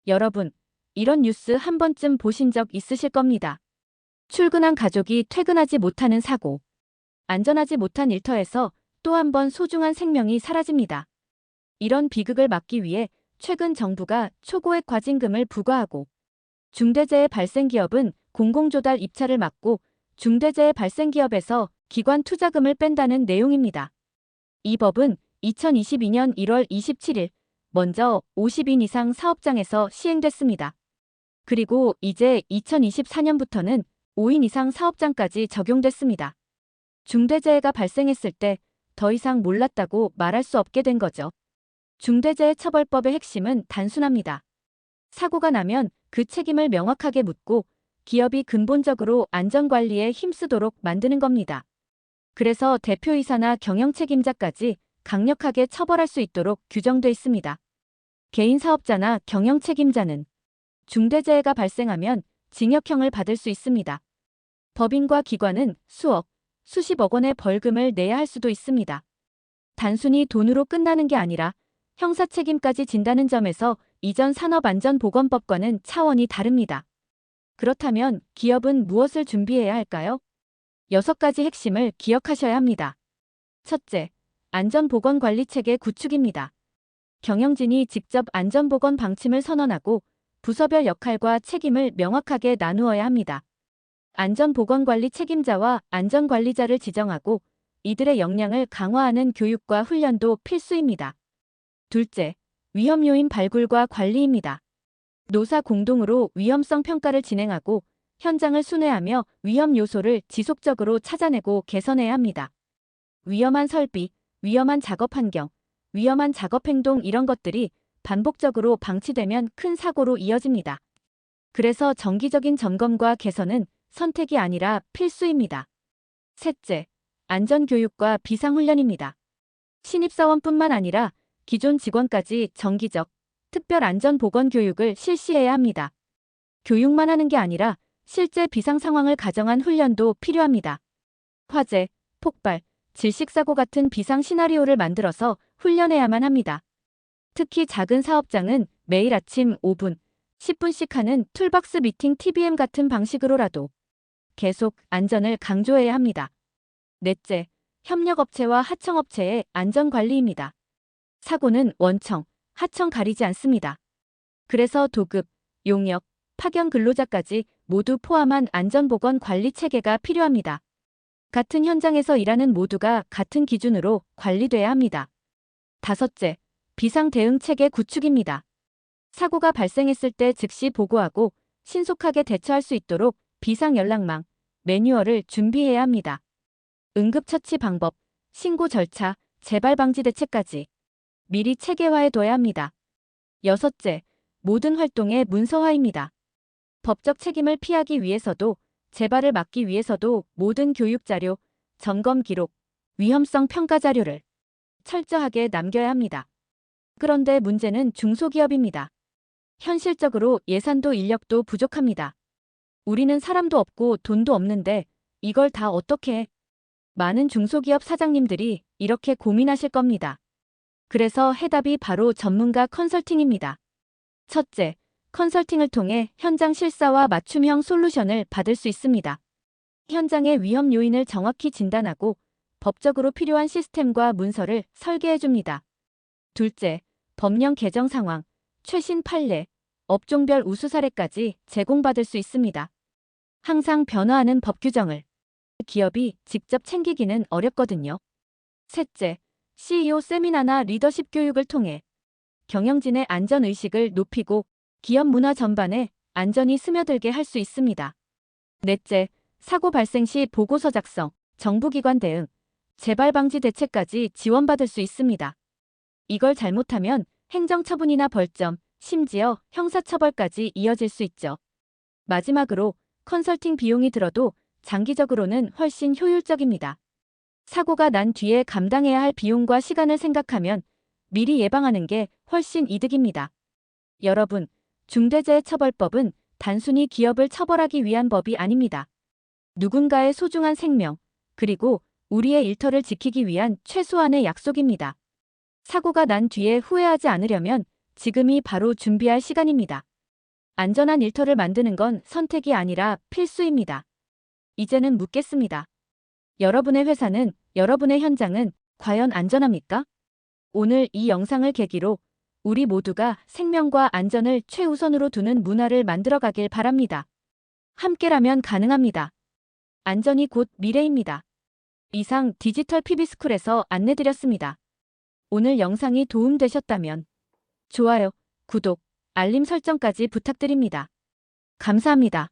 여러분, 이런 뉴스 한 번쯤 보신 적 있으실 겁니다. 출근한 가족이 퇴근하지 못하는 사고. 안전하지 못한 일터에서 또 한 번 소중한 생명이 사라집니다. 이런 비극을 막기 위해 최근 정부가 초고액 과징금을 부과하고 중대재해 발생 기업은 공공조달 입찰을 막고 중대재해 발생 기업에서 기관 투자금을 뺀다는 내용입니다. 이 법은 2022년 1월 27일 먼저 50인 이상 사업장에서 시행됐습니다. 그리고 이제 2024년부터는 5인 이상 사업장까지 적용됐습니다. 중대재해가 발생했을 때 더 이상 몰랐다고 말할 수 없게 된 거죠. 중대재해처벌법의 핵심은 단순합니다. 사고가 나면 그 책임을 명확하게 묻고 기업이 근본적으로 안전관리에 힘쓰도록 만드는 겁니다. 그래서 대표이사나 경영책임자까지 강력하게 처벌할 수 있도록 규정돼 있습니다. 개인 사업자나 경영책임자는 중대재해가 발생하면 징역형을 받을 수 있습니다. 법인과 기관은 수억, 수십억 원의 벌금을 내야 할 수도 있습니다. 단순히 돈으로 끝나는 게 아니라 형사책임까지 진다는 점에서 이전 산업안전보건법과는 차원이 다릅니다. 그렇다면 기업은 무엇을 준비해야 할까요? 6가지 핵심을 기억하셔야 합니다. 첫째, 안전보건관리체계 구축입니다. 경영진이 직접 안전보건 방침을 선언하고 부서별 역할과 책임을 명확하게 나누어야 합니다. 안전보건관리 책임자와 안전관리자를 지정하고 이들의 역량을 강화하는 교육과 훈련도 필수입니다. 둘째, 위험 요인 발굴과 관리입니다. 노사 공동으로 위험성 평가를 진행하고 현장을 순회하며 위험 요소를 지속적으로 찾아내고 개선해야 합니다. 위험한 설비, 위험한 작업 환경, 위험한 작업 행동 이런 것들이 반복적으로 방치되면 큰 사고로 이어집니다. 그래서 정기적인 점검과 개선은 선택이 아니라 필수입니다. 셋째, 안전교육과 비상훈련입니다. 신입사원뿐만 아니라 기존 직원까지 정기적, 특별 안전보건 교육을 실시해야 합니다. 교육만 하는 게 아니라 실제 비상 상황을 가정한 훈련도 필요합니다. 화재, 폭발, 질식사고 같은 비상 시나리오를 만들어서 훈련해야만 합니다. 특히 작은 사업장은 매일 아침 5분, 10분씩 하는 툴박스 미팅 TBM 같은 방식으로라도 계속 안전을 강조해야 합니다. 넷째, 협력업체와 하청업체의 안전관리입니다. 사고는 원청, 하청 가리지 않습니다. 그래서 도급, 용역, 파견 근로자까지 모두 포함한 안전보건 관리 체계가 필요합니다. 같은 현장에서 일하는 모두가 같은 기준으로 관리돼야 합니다. 다섯째, 비상대응 체계 구축입니다. 사고가 발생했을 때 즉시 보고하고 신속하게 대처할 수 있도록 비상연락망, 매뉴얼을 준비해야 합니다. 응급처치 방법, 신고 절차, 재발 방지 대책까지 미리 체계화해둬야 합니다. 여섯째, 모든 활동의 문서화입니다. 법적 책임을 피하기 위해서도 재발을 막기 위해서도 모든 교육자료, 점검 기록, 위험성 평가 자료를 철저하게 남겨야 합니다. 그런데 문제는 중소기업입니다. 현실적으로 예산도 인력도 부족합니다. 우리는 사람도 없고 돈도 없는데 이걸 다 어떻게 해? 많은 중소기업 사장님들이 이렇게 고민하실 겁니다. 그래서 해답이 바로 전문가 컨설팅입니다. 첫째, 컨설팅을 통해 현장 실사와 맞춤형 솔루션을 받을 수 있습니다. 현장의 위험 요인을 정확히 진단하고 법적으로 필요한 시스템과 문서를 설계해줍니다. 둘째, 법령 개정 상황, 최신 판례, 업종별 우수 사례까지 제공받을 수 있습니다. 항상 변화하는 법 규정을 기업이 직접 챙기기는 어렵거든요. 셋째, CEO 세미나나 리더십 교육을 통해 경영진의 안전의식을 높이고 기업 문화 전반에 안전이 스며들게 할 수 있습니다. 넷째, 사고 발생 시 보고서 작성, 정부기관 대응, 재발 방지 대책까지 지원받을 수 있습니다. 이걸 잘못하면 행정처분이나 벌점, 심지어 형사처벌까지 이어질 수 있죠. 마지막으로 컨설팅 비용이 들어도 장기적으로는 훨씬 효율적입니다. 사고가 난 뒤에 감당해야 할 비용과 시간을 생각하면 미리 예방하는 게 훨씬 이득입니다. 여러분, 중대재해처벌법은 단순히 기업을 처벌하기 위한 법이 아닙니다. 누군가의 소중한 생명, 그리고 우리의 일터를 지키기 위한 최소한의 약속입니다. 사고가 난 뒤에 후회하지 않으려면 지금이 바로 준비할 시간입니다. 안전한 일터를 만드는 건 선택이 아니라 필수입니다. 이제는 묻겠습니다. 여러분의 회사는, 여러분의 현장은 과연 안전합니까? 오늘 이 영상을 계기로 우리 모두가 생명과 안전을 최우선으로 두는 문화를 만들어가길 바랍니다. 함께라면 가능합니다. 안전이 곧 미래입니다. 이상 디지털 PB스쿨에서 안내드렸습니다. 오늘 영상이 도움되셨다면 좋아요, 구독, 알림 설정까지 부탁드립니다. 감사합니다.